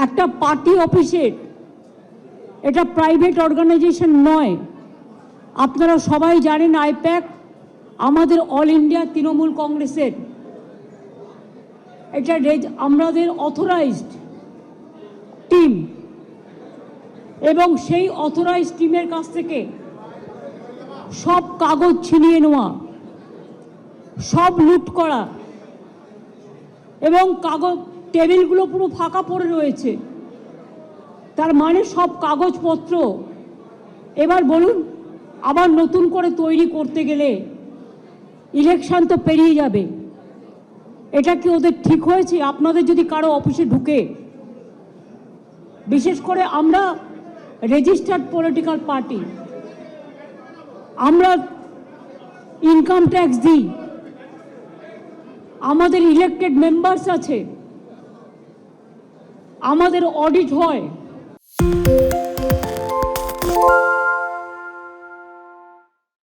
একটা পার্টি অফিসের, এটা প্রাইভেট অর্গানাইজেশন নয়। আপনারা সবাই জানেন আইপ্যাক আমাদের অল ইন্ডিয়া তৃণমূল কংগ্রেসের, এটা আমাদের অথরাইজড টিম, এবং সেই অথরাইজড টিমের কাছ থেকে সব কাগজ ছিনিয়ে নেওয়া, সব লুট করা, এবং কাগজ টেবিলগুলো পুরো ফাঁকা পড়ে রয়েছে। তার মানে সব কাগজপত্র এবার বলুন আবার নতুন করে তৈরি করতে গেলে ইলেকশন তো পেরিয়ে যাবে। এটা কি ওদের ঠিক হয়েছে? আপনাদের যদি কারো অফিসে ঢুকে, বিশেষ করে আমরা রেজিস্টার্ড পলিটিক্যাল পার্টি, আমরা ইনকাম ট্যাক্স দিই, আমাদের ইলেক্টেড মেম্বার্স আছে, আমাদের অডিট হয়।